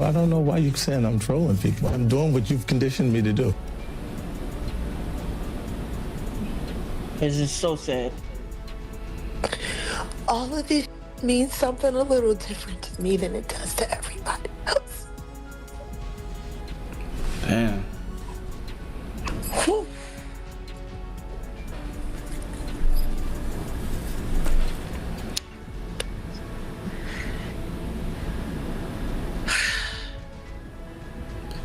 I don't know why you're saying I'm trolling people. I'm doing what you've conditioned me to do. It's just so sad. All of this means something a little different to me than it does to everybody else. Damn. Whew.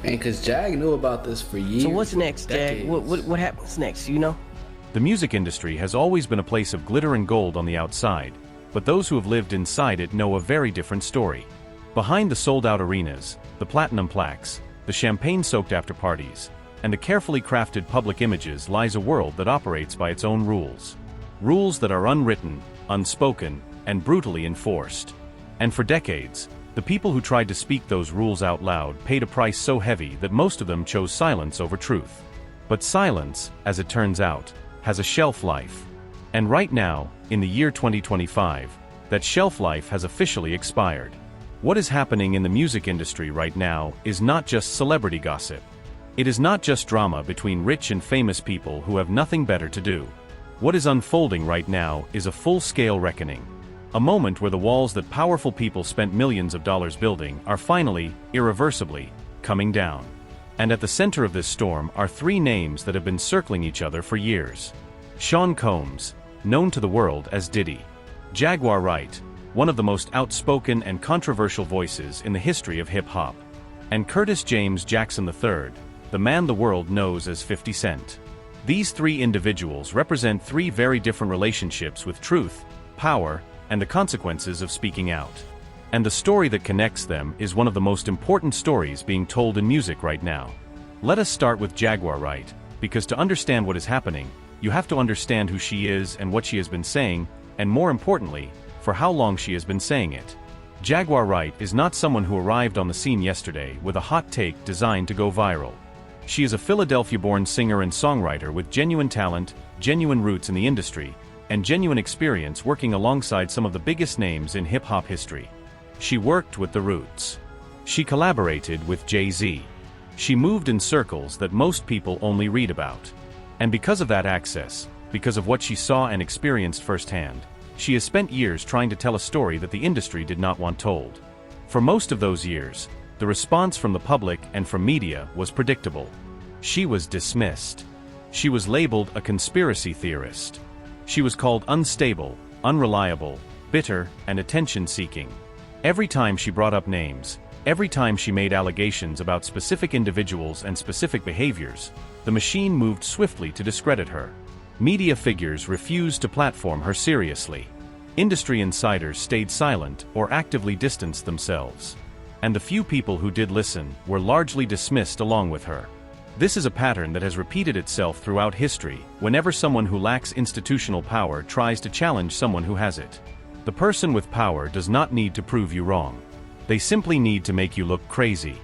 And cause Jag knew about this for years. So what's next, Jag? decades. What happens next, you know? The music industry has always been a place of glitter and gold on the outside, but those who have lived inside it know a very different story. Behind the sold-out arenas, the platinum plaques, the champagne-soaked after-parties, and the carefully crafted public images lies a world that operates by its own rules. Rules that are unwritten, unspoken, and brutally enforced. And for decades, the people who tried to speak those rules out loud paid a price so heavy that most of them chose silence over truth. But silence, as it turns out, has a shelf life. And right now, in the year 2025, that shelf life has officially expired. What is happening in the music industry right now is not just celebrity gossip. It is not just drama between rich and famous people who have nothing better to do. What is unfolding right now is a full-scale reckoning. A moment where the walls that powerful people spent millions of dollars building are finally, irreversibly, coming down. And at the center of this storm are three names that have been circling each other for years. Sean Combs, known to the world as Diddy. Jaguar Wright, one of the most outspoken and controversial voices in the history of hip-hop. And Curtis James Jackson III, the man the world knows as 50 Cent. These three individuals represent three very different relationships with truth, power, and the consequences of speaking out. And the story that connects them is one of the most important stories being told in music right now. Let us start with Jaguar Wright, because to understand what is happening, you have to understand who she is and what she has been saying, and more importantly, for how long she has been saying it. Jaguar Wright is not someone who arrived on the scene yesterday with a hot take designed to go viral. She is a Philadelphia-born singer and songwriter with genuine talent, genuine roots in the industry, and genuine experience working alongside some of the biggest names in hip-hop history. She worked with the Roots. She collaborated with Jay-Z. She moved in circles that most people only read about. And because of that access, because of what she saw and experienced firsthand, she has spent years trying to tell a story that the industry did not want told. For most of those years, the response from the public and from media was predictable. She was dismissed. She was labeled a conspiracy theorist. She was called unstable, unreliable, bitter, and attention-seeking. Every time she brought up names, every time she made allegations about specific individuals and specific behaviors, the machine moved swiftly to discredit her. Media figures refused to platform her seriously. Industry insiders stayed silent or actively distanced themselves. And the few people who did listen were largely dismissed along with her. This is a pattern that has repeated itself throughout history whenever someone who lacks institutional power tries to challenge someone who has it. The person with power does not need to prove you wrong. They simply need to make you look crazy.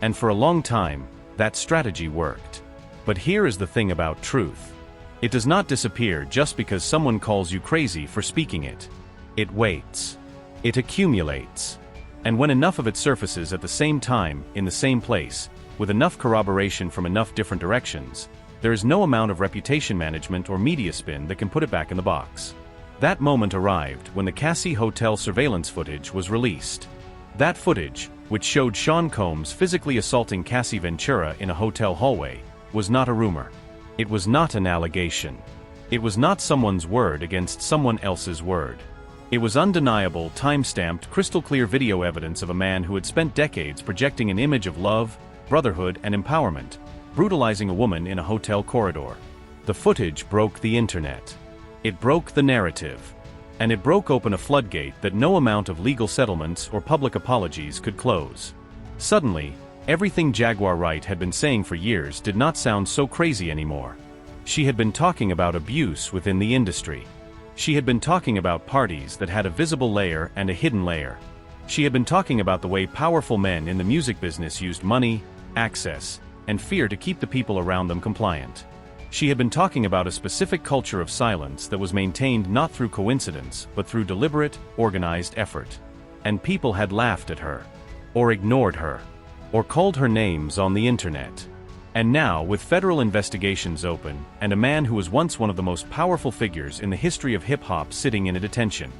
And for a long time, that strategy worked. But here is the thing about truth. It does not disappear just because someone calls you crazy for speaking it. It waits. It accumulates. And when enough of it surfaces at the same time, in the same place, with enough corroboration from enough different directions, there is no amount of reputation management or media spin that can put it back in the box. That moment arrived when the Cassie Hotel surveillance footage was released. That footage, which showed Sean Combs physically assaulting Cassie Ventura in a hotel hallway, was not a rumor. It was not an allegation. It was not someone's word against someone else's word. It was undeniable, time-stamped, crystal-clear video evidence of a man who had spent decades projecting an image of love, brotherhood, and empowerment, brutalizing a woman in a hotel corridor. The footage broke the internet. It broke the narrative. And it broke open a floodgate that no amount of legal settlements or public apologies could close. Suddenly, everything Jaguar Wright had been saying for years did not sound so crazy anymore. She had been talking about abuse within the industry. She had been talking about parties that had a visible layer and a hidden layer. She had been talking about the way powerful men in the music business used money, access, and fear to keep the people around them compliant. She had been talking about a specific culture of silence that was maintained not through coincidence but through deliberate, organized effort. And people had laughed at her. Or ignored her. or called her names on the internet. And now, with federal investigations open, and a man who was once one of the most powerful figures in the history of hip-hop sitting in a detention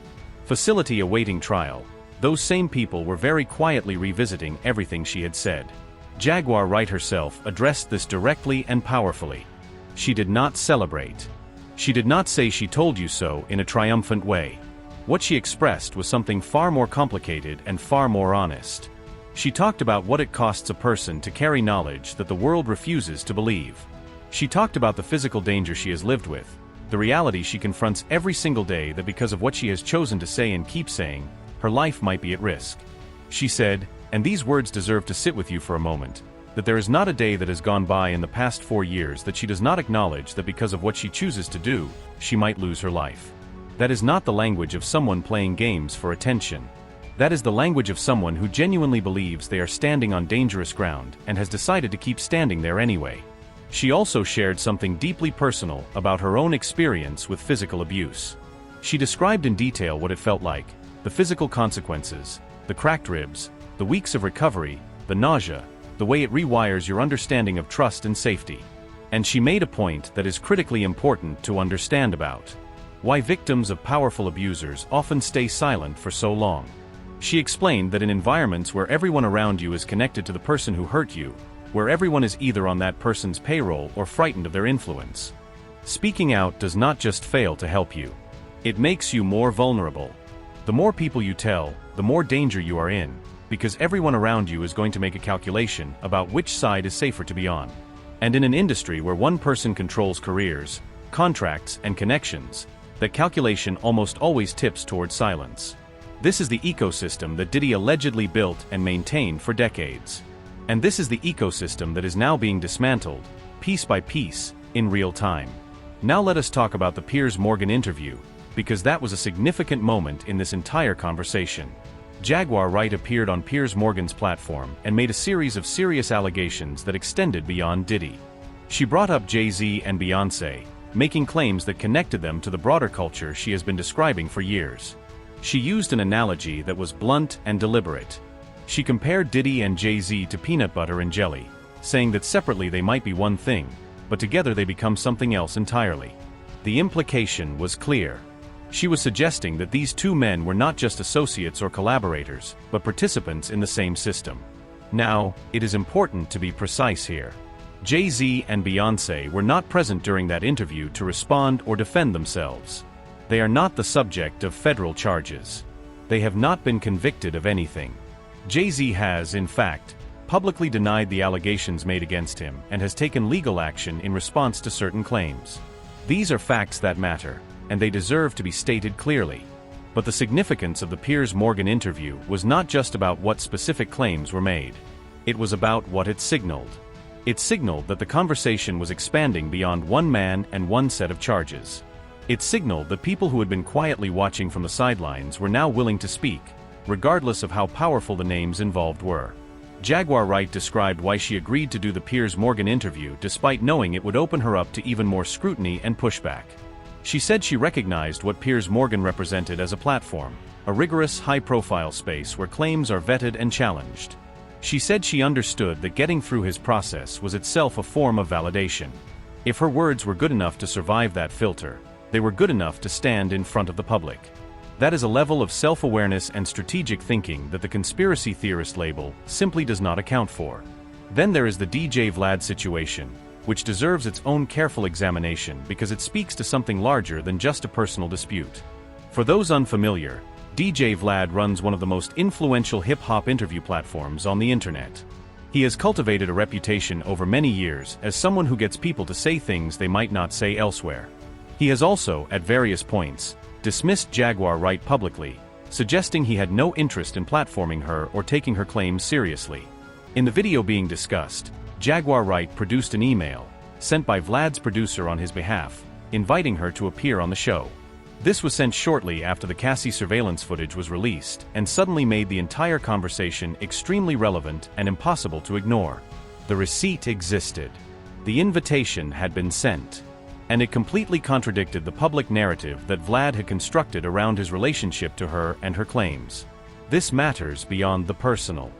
facility awaiting trial, those same people were very quietly revisiting everything she had said. Jaguar Wright herself addressed this directly and powerfully. She did not celebrate. She did not say "she told you so" in a triumphant way. What she expressed was something far more complicated and far more honest. She talked about what it costs a person to carry knowledge that the world refuses to believe. She talked about the physical danger she has lived with, the reality she confronts every single day that because of what she has chosen to say and keep saying, her life might be at risk. She said, and these words deserve to sit with you for a moment, that there is not a day that has gone by in the past 4 years that she does not acknowledge that because of what she chooses to do, she might lose her life. That is not the language of someone playing games for attention. That is the language of someone who genuinely believes they are standing on dangerous ground and has decided to keep standing there anyway. She also shared something deeply personal about her own experience with physical abuse. She described in detail what it felt like, the physical consequences, the cracked ribs, the weeks of recovery, the nausea, the way it rewires your understanding of trust and safety. And she made a point that is critically important to understand about why victims of powerful abusers often stay silent for so long. She explained that in environments where everyone around you is connected to the person who hurt you, where everyone is either on that person's payroll or frightened of their influence, speaking out does not just fail to help you. It makes you more vulnerable. The more people you tell, the more danger you are in, because everyone around you is going to make a calculation about which side is safer to be on. And in an industry where one person controls careers, contracts, and connections, that calculation almost always tips towards silence. This is the ecosystem that Diddy allegedly built and maintained for decades. And this is the ecosystem that is now being dismantled, piece by piece, in real time. Now let us talk about the Piers Morgan interview, because that was a significant moment in this entire conversation. Jaguar Wright appeared on Piers Morgan's platform and made a series of serious allegations that extended beyond Diddy. She brought up Jay-Z and Beyoncé, making claims that connected them to the broader culture she has been describing for years. She used an analogy that was blunt and deliberate. She compared Diddy and Jay-Z to peanut butter and jelly, saying that separately they might be one thing, but together they become something else entirely. The implication was clear. She was suggesting that these two men were not just associates or collaborators, but participants in the same system. Now, it is important to be precise here. Jay-Z and Beyoncé were not present during that interview to respond or defend themselves. They are not the subject of federal charges. They have not been convicted of anything. Jay-Z has, in fact, publicly denied the allegations made against him and has taken legal action in response to certain claims. These are facts that matter, and they deserve to be stated clearly. But the significance of the Piers Morgan interview was not just about what specific claims were made. It was about what it signaled. It signaled that the conversation was expanding beyond one man and one set of charges. It signaled that people who had been quietly watching from the sidelines were now willing to speak, regardless of how powerful the names involved were. Jaguar Wright described why she agreed to do the Piers Morgan interview despite knowing it would open her up to even more scrutiny and pushback. She said she recognized what Piers Morgan represented as a platform, a rigorous, high-profile space where claims are vetted and challenged. She said she understood that getting through his process was itself a form of validation. If her words were good enough to survive that filter, they were good enough to stand in front of the public. That is a level of self-awareness and strategic thinking that the conspiracy theorist label simply does not account for. Then there is the DJ Vlad situation, which deserves its own careful examination because it speaks to something larger than just a personal dispute. For those unfamiliar, DJ Vlad runs one of the most influential hip-hop interview platforms on the internet. He has cultivated a reputation over many years as someone who gets people to say things they might not say elsewhere. He has also, at various points, dismissed Jaguar Wright publicly, suggesting he had no interest in platforming her or taking her claims seriously. In the video being discussed, Jaguar Wright produced an email, sent by Vlad's producer on his behalf, inviting her to appear on the show. This was sent shortly after the Cassie surveillance footage was released and suddenly made the entire conversation extremely relevant and impossible to ignore. The receipt existed. The invitation had been sent. And it completely contradicted the public narrative that Vlad had constructed around his relationship to her and her claims. This matters beyond the personal.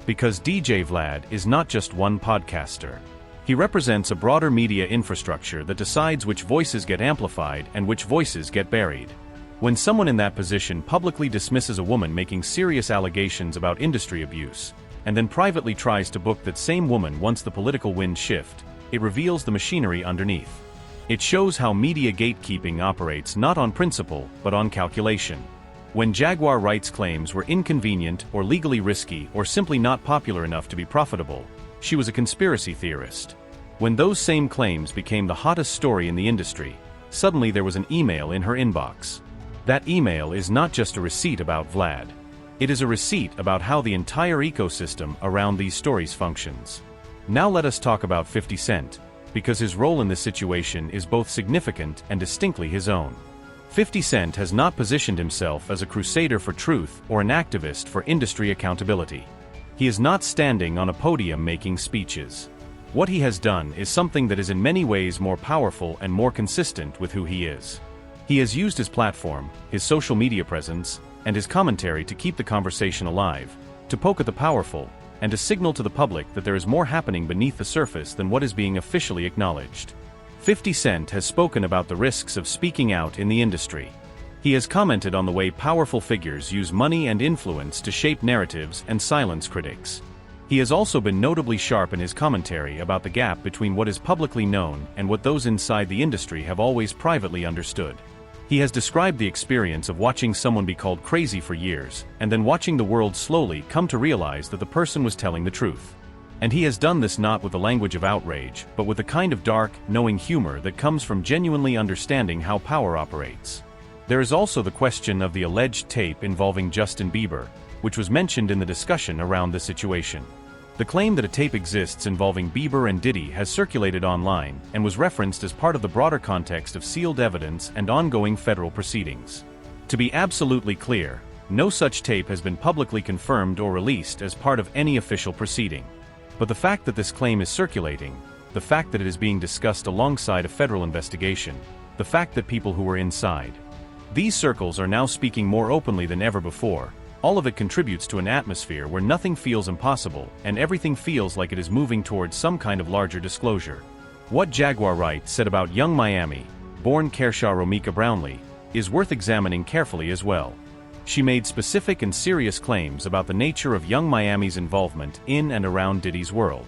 Because DJ Vlad is not just one podcaster. He represents a broader media infrastructure that decides which voices get amplified and which voices get buried. When someone in that position publicly dismisses a woman making serious allegations about industry abuse, and then privately tries to book that same woman once the political winds shift, it reveals the machinery underneath. It shows how media gatekeeping operates not on principle, but on calculation. When Jaguar Wright's claims were inconvenient or legally risky or simply not popular enough to be profitable, she was a conspiracy theorist. When those same claims became the hottest story in the industry, suddenly there was an email in her inbox. That email is not just a receipt about Vlad. It is a receipt about how the entire ecosystem around these stories functions. Now let us talk about 50 Cent, because his role in this situation is both significant and distinctly his own. 50 Cent has not positioned himself as a crusader for truth or an activist for industry accountability. He is not standing on a podium making speeches. What he has done is something that is in many ways more powerful and more consistent with who he is. He has used his platform, his social media presence, and his commentary to keep the conversation alive, to poke at the powerful, and to signal to the public that there is more happening beneath the surface than what is being officially acknowledged. 50 Cent has spoken about the risks of speaking out in the industry. He has commented on the way powerful figures use money and influence to shape narratives and silence critics. He has also been notably sharp in his commentary about the gap between what is publicly known and what those inside the industry have always privately understood. He has described the experience of watching someone be called crazy for years, and then watching the world slowly come to realize that the person was telling the truth. And he has done this not with the language of outrage, but with the kind of dark, knowing humor that comes from genuinely understanding how power operates. There is also the question of the alleged tape involving Justin Bieber, which was mentioned in the discussion around the situation. The claim that a tape exists involving Bieber and Diddy has circulated online and was referenced as part of the broader context of sealed evidence and ongoing federal proceedings. To be absolutely clear, no such tape has been publicly confirmed or released as part of any official proceeding. But the fact that this claim is circulating, the fact that it is being discussed alongside a federal investigation, the fact that people who were inside these circles are now speaking more openly than ever before, all of it contributes to an atmosphere where nothing feels impossible and everything feels like it is moving towards some kind of larger disclosure. What Jaguar Wright said about Young Miami, born Kershaw Romika Brownlee, is worth examining carefully as well. She made specific and serious claims about the nature of Young Miami's involvement in and around Diddy's world.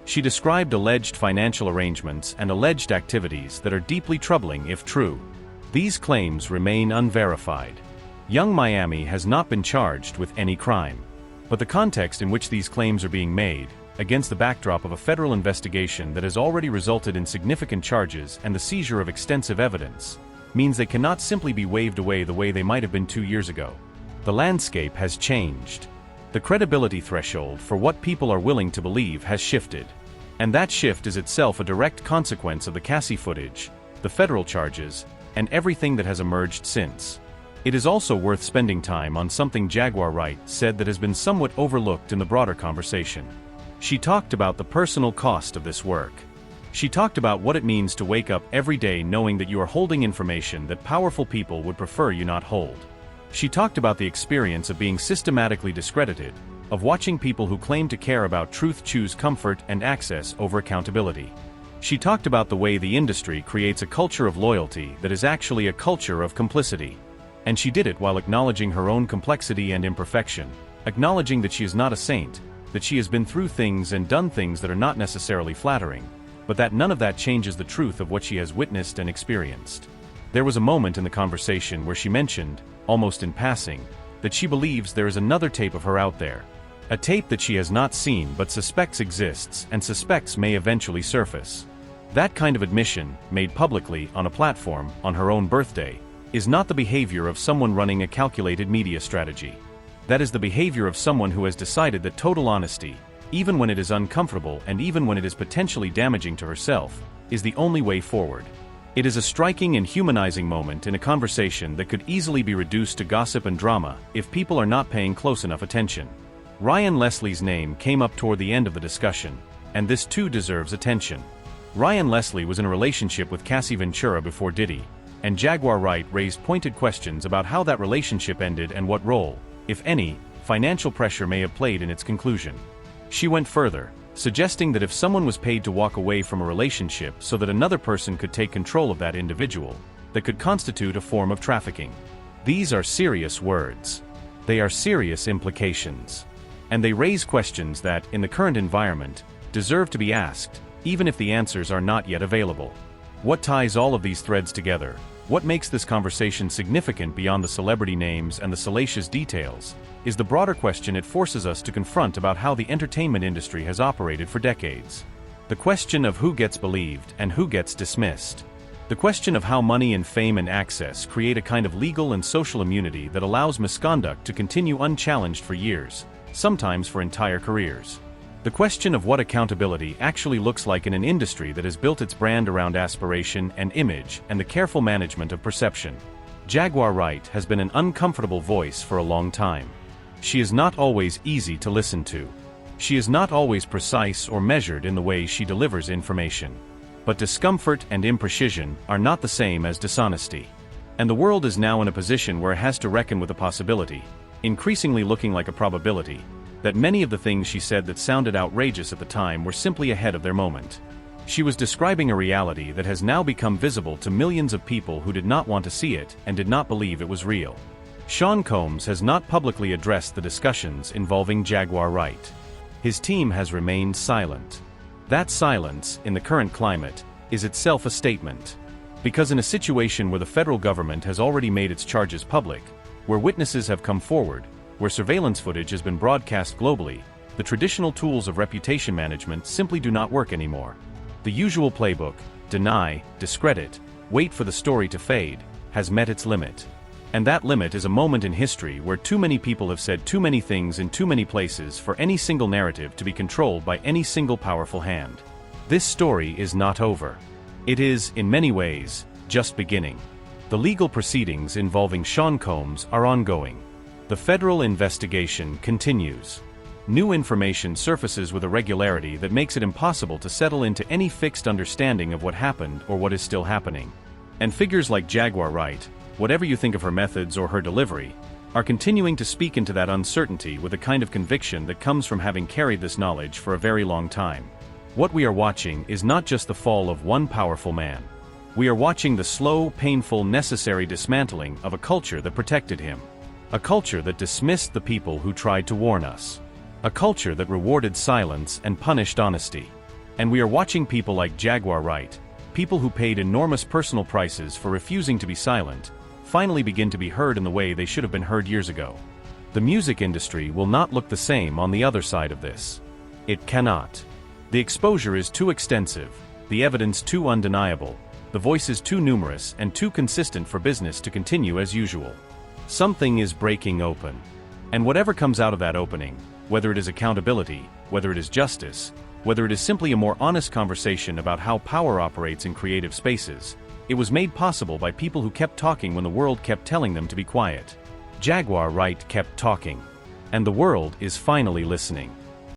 She described alleged financial arrangements and alleged activities that are deeply troubling if true. These claims remain unverified. Young Miami has not been charged with any crime. But the context in which these claims are being made, against the backdrop of a federal investigation that has already resulted in significant charges and the seizure of extensive evidence, means they cannot simply be waved away the way they might have been 2 years ago. The landscape has changed. The credibility threshold for what people are willing to believe has shifted. And that shift is itself a direct consequence of the Cassie footage, the federal charges, and everything that has emerged since. It is also worth spending time on something Jaguar Wright said that has been somewhat overlooked in the broader conversation. She talked about the personal cost of this work. She talked about what it means to wake up every day knowing that you are holding information that powerful people would prefer you not hold. She talked about the experience of being systematically discredited, of watching people who claim to care about truth choose comfort and access over accountability. She talked about the way the industry creates a culture of loyalty that is actually a culture of complicity. And she did it while acknowledging her own complexity and imperfection, acknowledging that she is not a saint, that she has been through things and done things that are not necessarily flattering, but that none of that changes the truth of what she has witnessed and experienced. There was a moment in the conversation where she mentioned, almost in passing, that she believes there is another tape of her out there. A tape that she has not seen but suspects exists and suspects may eventually surface. That kind of admission, made publicly on a platform on her own birthday, is not the behavior of someone running a calculated media strategy. That is the behavior of someone who has decided that total honesty, even when it is uncomfortable and even when it is potentially damaging to herself, is the only way forward. It is a striking and humanizing moment in a conversation that could easily be reduced to gossip and drama if people are not paying close enough attention. Ryan Leslie's name came up toward the end of the discussion, and this too deserves attention. Ryan Leslie was in a relationship with Cassie Ventura before Diddy, and Jaguar Wright raised pointed questions about how that relationship ended and what role, if any, financial pressure may have played in its conclusion. She went further, suggesting that if someone was paid to walk away from a relationship so that another person could take control of that individual, that could constitute a form of trafficking. These are serious words. They are serious implications. And they raise questions that, in the current environment, deserve to be asked, even if the answers are not yet available. What ties all of these threads together? What makes this conversation significant beyond the celebrity names and the salacious details, is the broader question it forces us to confront about how the entertainment industry has operated for decades. The question of who gets believed and who gets dismissed. The question of how money and fame and access create a kind of legal and social immunity that allows misconduct to continue unchallenged for years, sometimes for entire careers. The question of what accountability actually looks like in an industry that has built its brand around aspiration and image and the careful management of perception. Jaguar Wright has been an uncomfortable voice for a long time. She is not always easy to listen to. She is not always precise or measured in the way she delivers information. But discomfort and imprecision are not the same as dishonesty. And the world is now in a position where it has to reckon with the possibility, increasingly looking like a probability, that many of the things she said that sounded outrageous at the time were simply ahead of their moment. She was describing a reality that has now become visible to millions of people who did not want to see it and did not believe it was real. Sean Combs has not publicly addressed the discussions involving Jaguar Wright. His team has remained silent. That silence, in the current climate, is itself a statement. Because in a situation where the federal government has already made its charges public, where witnesses have come forward, where surveillance footage has been broadcast globally, the traditional tools of reputation management simply do not work anymore. The usual playbook, deny, discredit, wait for the story to fade, has met its limit. And that limit is a moment in history where too many people have said too many things in too many places for any single narrative to be controlled by any single powerful hand. This story is not over. It is, in many ways, just beginning. The legal proceedings involving Sean Combs are ongoing. The federal investigation continues. New information surfaces with a regularity that makes it impossible to settle into any fixed understanding of what happened or what is still happening. And figures like Jaguar Wright, whatever you think of her methods or her delivery, are continuing to speak into that uncertainty with a kind of conviction that comes from having carried this knowledge for a very long time. What we are watching is not just the fall of one powerful man. We are watching the slow, painful, necessary dismantling of a culture that protected him. A culture that dismissed the people who tried to warn us. A culture that rewarded silence and punished honesty. And we are watching people like Jaguar Wright, people who paid enormous personal prices for refusing to be silent, finally begin to be heard in the way they should have been heard years ago. The music industry will not look the same on the other side of this. It cannot. The exposure is too extensive, the evidence too undeniable, the voices too numerous and too consistent for business to continue as usual. Something is breaking open. And whatever comes out of that opening, whether it is accountability, whether it is justice, whether it is simply a more honest conversation about how power operates in creative spaces, it was made possible by people who kept talking when the world kept telling them to be quiet. Jaguar Wright kept talking. And the world is finally listening.